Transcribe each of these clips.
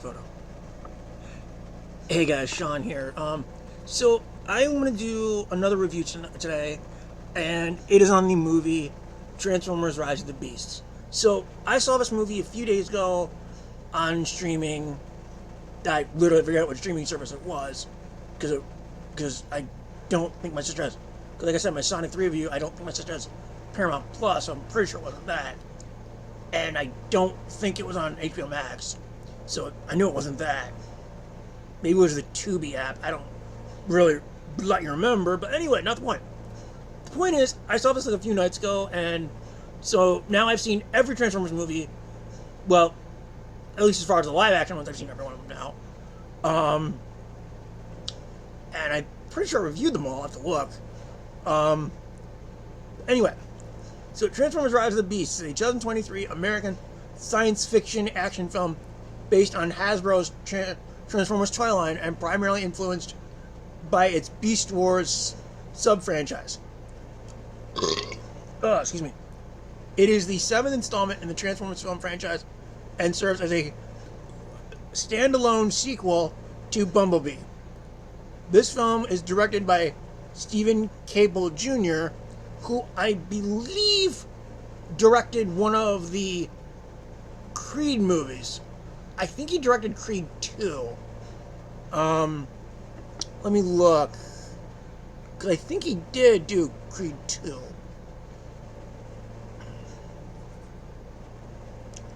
photo. Hey guys, Sean here. So I want to do another review today, and it is on the movie Transformers: Rise of the Beasts. So I saw this movie a few days ago on streaming. I literally forgot what streaming service it was, because I don't think my sister has. Because like I said, my Sonic 3 review, I don't think my sister has Paramount Plus. So I'm pretty sure it wasn't that, and I don't think it was on HBO Max. So I knew it wasn't that. Maybe it was the Tubi app. I don't really let you remember. But anyway, not the point. The point is, I saw this like a few nights ago, and so now I've seen every Transformers movie. Well, at least as far as the live action ones, I've seen every one of them now. And I'm pretty sure I reviewed them all. I have to look. Anyway, so Transformers: Rise of the Beasts is a 2023 American science fiction action film based on Hasbro's Transformers toy line and primarily influenced by its Beast Wars sub-franchise. Excuse me. It is the 7th installment in the Transformers film franchise and serves as a standalone sequel to Bumblebee. This film is directed by Steven Caple Jr., who I believe directed one of the Creed movies. I think he directed Creed 2. Let me look. Because I think he did do Creed 2.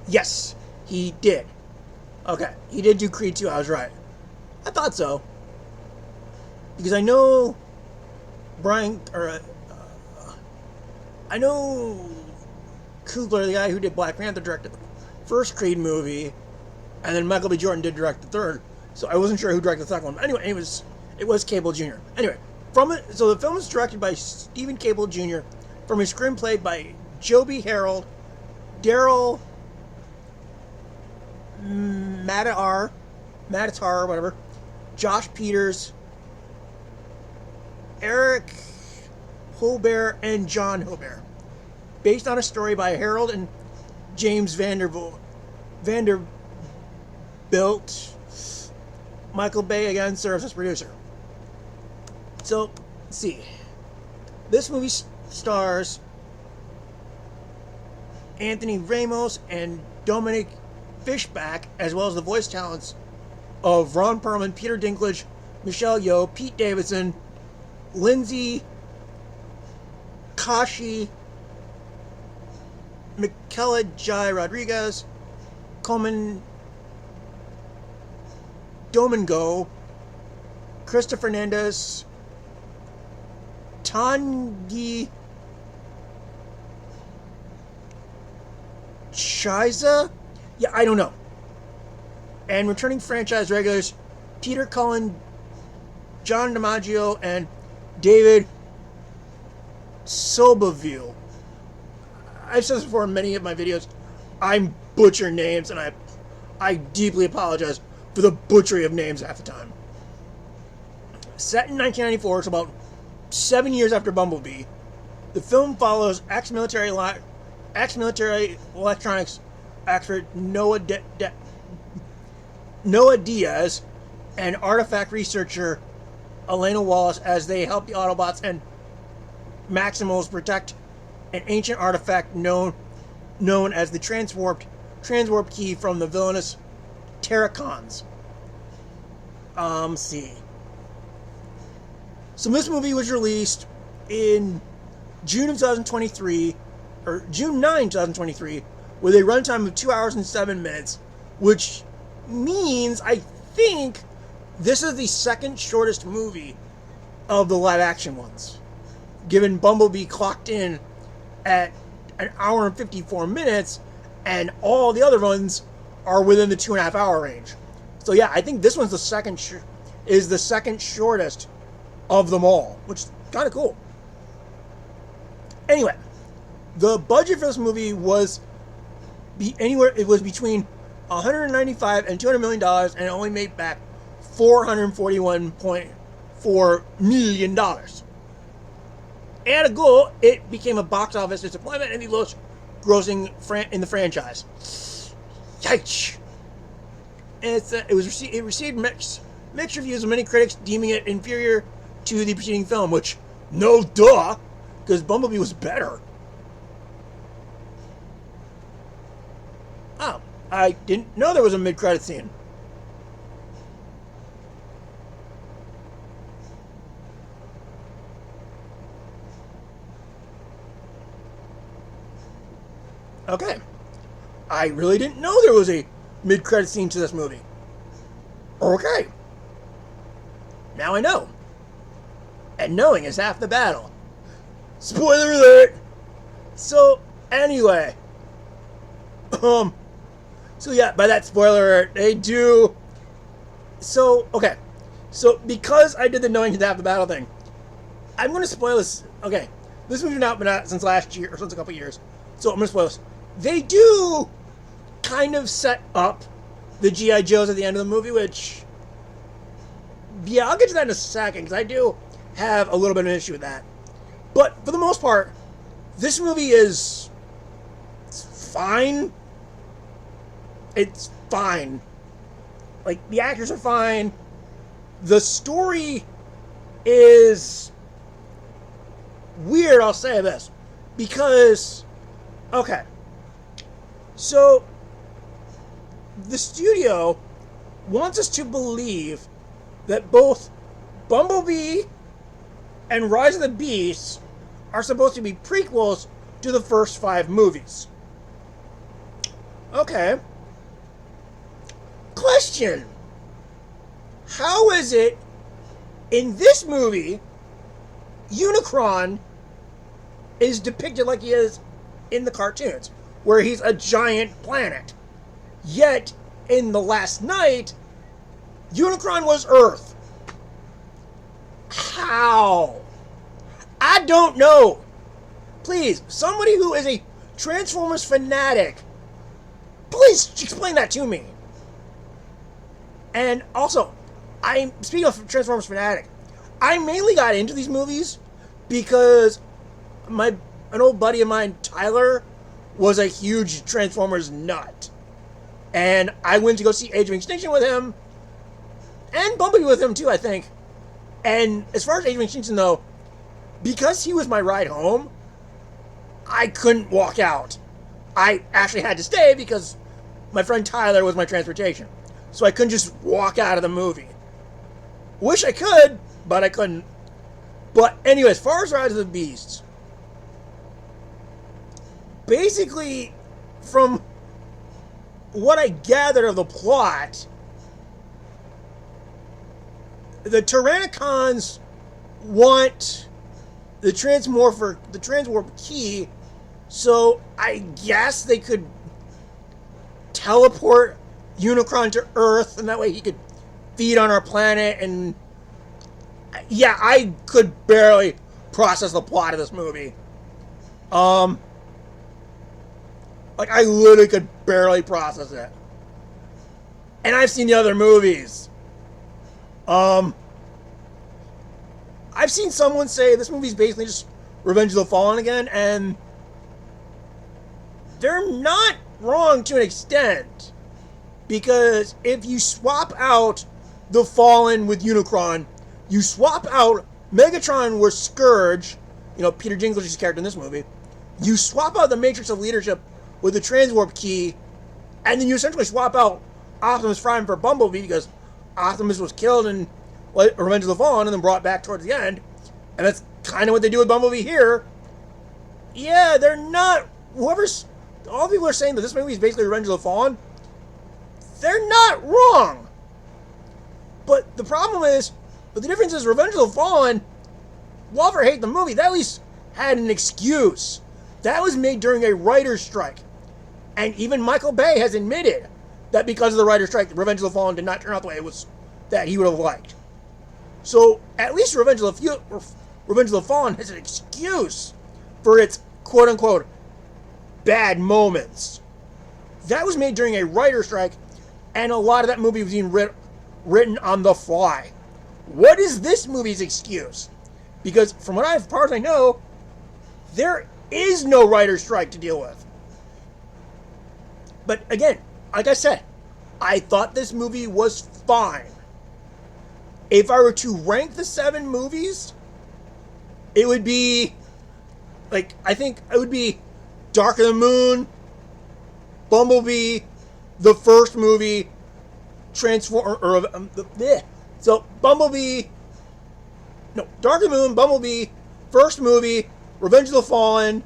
Yes, he did. Okay, he did do Creed 2, I was right. I thought so. Because I know I know Coogler, the guy who did Black Panther, directed the first Creed movie, and then Michael B. Jordan did direct the third. So I wasn't sure who directed the second one. Anyway, it was Cable Jr. Anyway, so the film is directed by Steven Caple Jr. from a screenplay by Joby Harold, Daryl Matar, whatever, Josh Peters, Eric Hobert, and John Hobert. Based on a story by Harold and James Vanderbilt. Michael Bay again serves as producer. So, let's see. This movie stars Anthony Ramos and Dominic Fishback, as well as the voice talents of Ron Perlman, Peter Dinklage, Michelle Yeoh, Pete Davidson, Lindsay Kashi, Michaela Jai Rodriguez, Coleman Domingo, Krista Fernandez, Tangi Shiza? Yeah, I don't know. And returning franchise regulars Peter Cullen, John DiMaggio, and David Sobeville. I've said this before in many of my videos. I'm butcher names, and I deeply apologize for the butchery of names half the time. Set in 1994, it's about 7 years after Bumblebee. The film follows ex-military electronics expert Noah Diaz and artifact researcher Elena Wallace as they help the Autobots and Maximals protect an ancient artifact known as the transwarp key from the villainous Terracons. Let's see. So this movie was released in June 9, 2023, with a runtime of 2 hours and 7 minutes, which means I think this is the second shortest movie of the live action ones, given Bumblebee clocked in at an hour and 54 minutes, and all the other ones are within the 2.5 hour range. So yeah, I think this one's the second shortest of them all, which is kind of cool. Anyway, the budget for this movie was between $195 and $200 million, and it only made back $441.4 million. And a goal, it became a box office disappointment and the lowest grossing in the franchise. Yikes. And it received mixed reviews, with many critics deeming it inferior to the preceding film. Which, no duh, because Bumblebee was better. Oh, I didn't know there was a mid-credit scene. Okay. I really didn't know there was a mid-credit scene to this movie. Okay. Now I know. And knowing is half the battle. Spoiler alert! So, anyway. So yeah, by that spoiler alert, they do... So, okay. So, because I did the knowing is half the battle thing, I'm going to spoil this. Okay. This movie's not been out since last year, or since a couple years. So, I'm going to spoil this. They do kind of set up the G.I. Joes at the end of the movie, which... Yeah, I'll get to that in a second, because I do have a little bit of an issue with that. But, for the most part, this movie is... fine. It's fine. Like, the actors are fine. The story is... weird, I'll say this. Because... Okay. So, the studio wants us to believe that both Bumblebee and Rise of the Beasts are supposed to be prequels to the first 5 movies. Okay. Question. How is it in this movie Unicron is depicted like he is in the cartoons, where he's a giant planet? Yet, in The Last Knight, Unicron was Earth. How? I don't know. Please, somebody who is a Transformers fanatic, please explain that to me. And also, speaking of Transformers fanatic, I mainly got into these movies because an old buddy of mine, Tyler, was a huge Transformers nut. And I went to go see Age of Extinction with him, and Bumblebee with him too, I think. And as far as Age of Extinction, though, because he was my ride home, I couldn't walk out. I actually had to stay because my friend Tyler was my transportation. So I couldn't just walk out of the movie. Wish I could, but I couldn't. But anyway, as far as Rise of the Beasts, basically, from what I gathered of the plot, the Tyrannicons want the transwarp key, so I guess they could teleport Unicron to Earth, and that way he could feed on our planet. And yeah, I could barely process the plot of this movie. Like, I literally could barely process it. And I've seen the other movies. I've seen someone say this movie's basically just Revenge of the Fallen again, and they're not wrong to an extent. Because if you swap out the Fallen with Unicron, you swap out Megatron with Scourge, Peter Dinklage's character in this movie, you swap out the Matrix of Leadership with the Transwarp Key, and then you essentially swap out Optimus Prime for Bumblebee, because Optimus was killed in Revenge of the Fallen and then brought back towards the end, and that's kind of what they do with Bumblebee here. Yeah, they're not... all people are saying that this movie is basically Revenge of the Fallen. They're not wrong. But the difference is Revenge of the Fallen, Wolver hate the movie, that at least had an excuse. That was made during a writer's strike. And even Michael Bay has admitted that because of the writer's strike, Revenge of the Fallen did not turn out the way it was that he would have liked. So at least Revenge of the Fallen has an excuse for its quote-unquote bad moments. That was made during a writer's strike, and a lot of that movie was being written on the fly. What is this movie's excuse? Because from as far as I know, there is no writer's strike to deal with. But again, like I said, I thought this movie was fine. If I were to rank the 7 movies, it would be like, I think it would be Dark of the Moon, Bumblebee, the first movie, so Bumblebee, no, Dark of the Moon, Bumblebee, first movie, Revenge of the Fallen,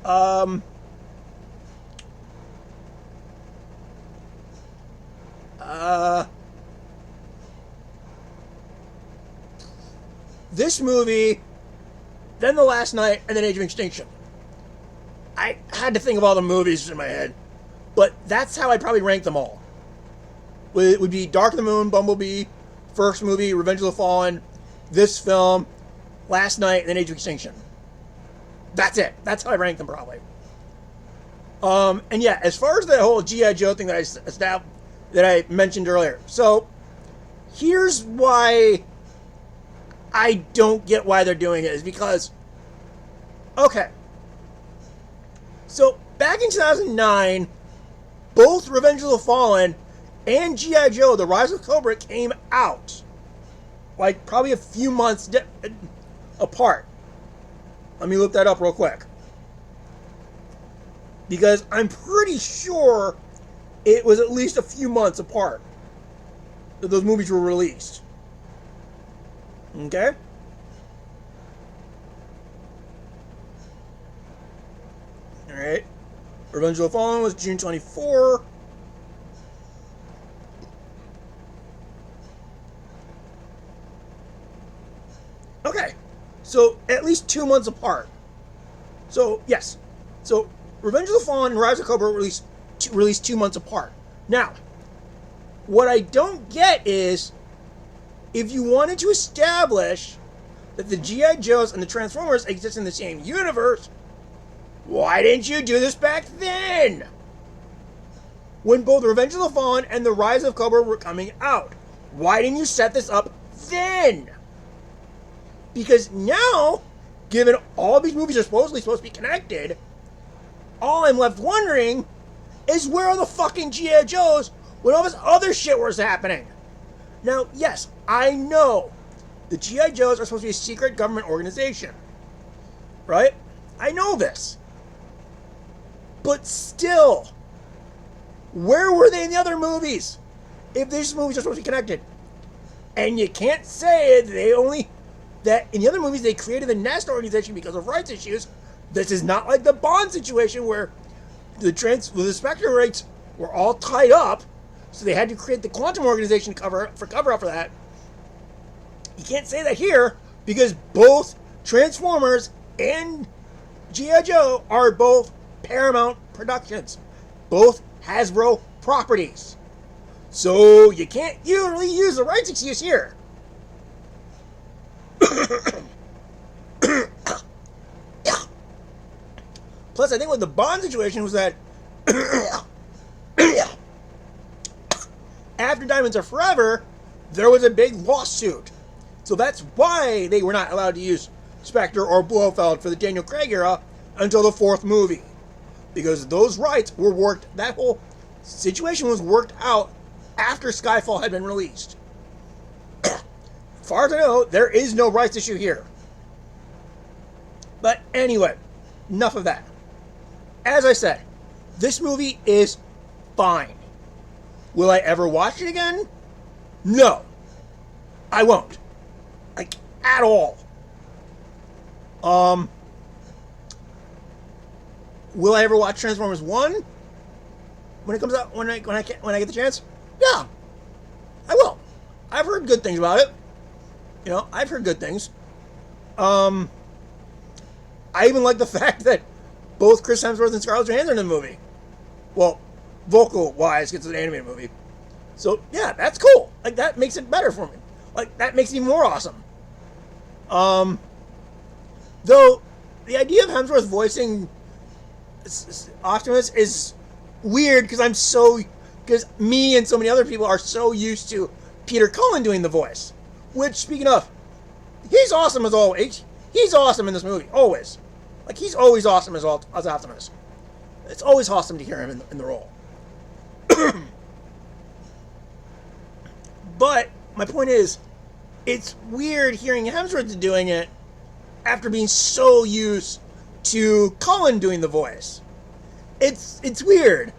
um, this movie, then The Last Night, and then Age of Extinction. I had to think of all the movies in my head, but that's how I'd probably rank them all. It would be Dark of the Moon, Bumblebee, first movie, Revenge of the Fallen, this film, Last Night, and then Age of Extinction. That's it. That's how I rank them probably. And yeah, as far as the whole G.I. Joe thing that I mentioned earlier, so here's why I don't get why they're doing it, is because, okay, so back in 2009, both Revenge of the Fallen and G.I. Joe, The Rise of Cobra came out, like probably a few months apart. Let me look that up real quick, because I'm pretty sure it was at least a few months apart that those movies were released. Okay? Alright. Revenge of the Fallen was June 24. Okay. So, at least 2 months apart. So, yes. So, Revenge of the Fallen and Rise of Cobra were released 2 months apart. Now, what I don't get is, if you wanted to establish that the G.I. Joes and the Transformers exist in the same universe, why didn't you do this back then? When both Revenge of the Fallen and The Rise of Cobra were coming out. Why didn't you set this up then? Because now, given all these movies are supposed to be connected, all I'm left wondering is, where are the fucking G.I. Joes when all this other shit was happening? Now, yes, I know the G.I. Joes are supposed to be a secret government organization. Right? I know this. But still, where were they in the other movies? If these movies are supposed to be connected. And you can't say that in the other movies they created the Nest organization because of rights issues. This is not like the Bond situation where the Spectre rights were all tied up, so they had to create the Quantum organization to cover up for that. You can't say that here, because both Transformers and G.I. Joe are both Paramount Productions, both Hasbro properties. So you can't really use the rights excuse here. Plus, I think with the Bond situation was that after Diamonds Are Forever, there was a big lawsuit. So that's why they were not allowed to use Spectre or Blofeld for the Daniel Craig era until the 4th movie. Because those rights were that whole situation was worked out after Skyfall had been released. As far as I know, there is no rights issue here. But anyway, enough of that. As I said, this movie is fine. Will I ever watch it again? No. I won't. Like, at all. Will I ever watch Transformers 1? When it comes out, when I get the chance? Yeah. I will. I've heard good things about it. I've heard good things. I even like the fact that both Chris Hemsworth and Scarlett Johansson are in the movie. Well, vocal-wise, it's an animated movie. So, yeah, that's cool. Like, that makes it better for me. Like, that makes it even more awesome. Though, the idea of Hemsworth voicing Optimus is weird, because me and so many other people are so used to Peter Cullen doing the voice. Which, speaking of, he's awesome as always. He's awesome in this movie, always. Like, he's always awesome as Optimus. It's always awesome to hear him in the role. But my point is, it's weird hearing Hemsworth doing it after being so used to Cullen doing the voice. It's weird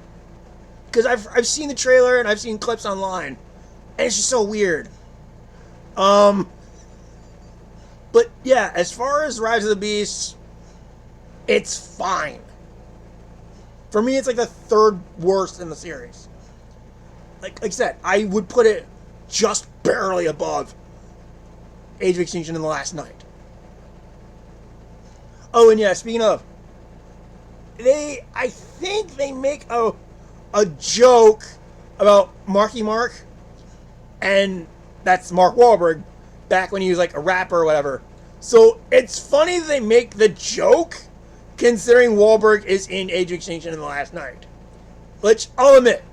because I've seen the trailer and I've seen clips online, and it's just so weird. But yeah, as far as Rise of the Beasts, it's fine. For me, it's like the third worst in the series. Like I said, I would put it just barely above Age of Extinction and The Last Night. Oh, and yeah, speaking of, I think they make a joke about Marky Mark, and that's Mark Wahlberg, back when he was like a rapper or whatever. So it's funny that they make the joke, considering Wahlberg is in Age of Extinction and The Last Night. Which, I'll admit,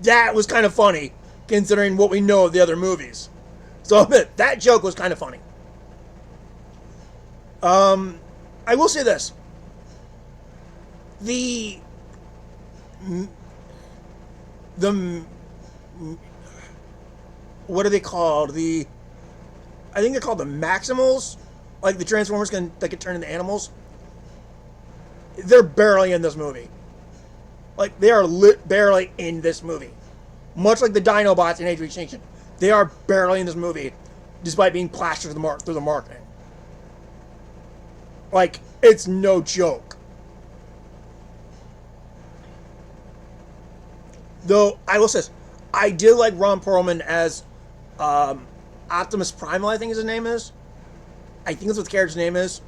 that was kind of funny, considering what we know of the other movies. So I'll admit, that joke was kind of funny. I will say this. The what are they called? I think they're called the Maximals. Like the Transformers can turn into animals. They're barely in this movie. Like they are barely in this movie. Much like the Dinobots in Age of Extinction, they are barely in this movie, despite being plastered through the marketing. Like, it's no joke. Though, I will say this, I did like Ron Perlman as Optimus Primal, I think his name is. I think that's what the character's name is.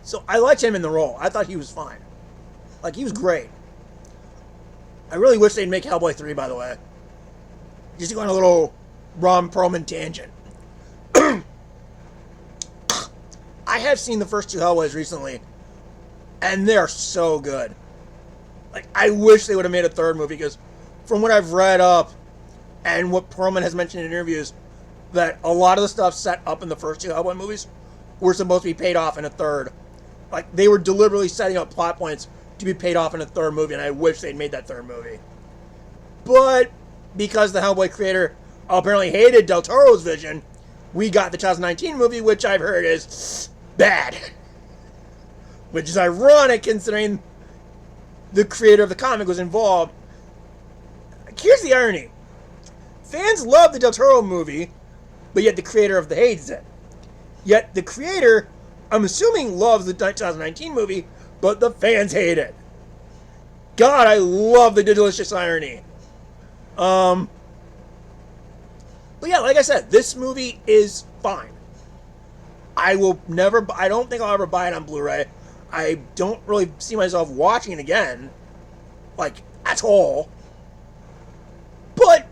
So, I liked him in the role. I thought he was fine. Like, he was great. I really wish they'd make Hellboy 3, by the way. Just to go on a little Ron Perlman tangent. I have seen the first two Hellboys recently, and they're so good. Like, I wish they would have made a third movie, because from what I've read up, and what Perlman has mentioned in interviews, that a lot of the stuff set up in the first two Hellboy movies were supposed to be paid off in a third. Like, they were deliberately setting up plot points to be paid off in a third movie, and I wish they'd made that third movie. But, because the Hellboy creator apparently hated Del Toro's vision, we got the 2019 movie, which I've heard is bad. Which is ironic, considering the creator of the comic was involved. Here's the irony. Fans love the Del Toro movie, but yet the creator of the hates it. Yet the creator, I'm assuming, loves the 2019 movie, but the fans hate it. God, I love the delicious irony. But yeah, like I said, this movie is fine. I don't think I'll ever buy it on Blu-ray. I don't really see myself watching it again. Like, at all. But,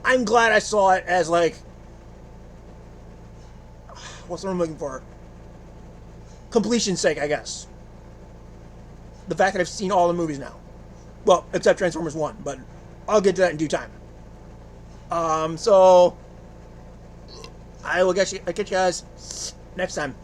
I'm glad I saw it as, like, what's what I'm looking for? Completion's sake, I guess. The fact that I've seen all the movies now. Well, except Transformers 1, but I'll get to that in due time. So, I'll catch you guys next time.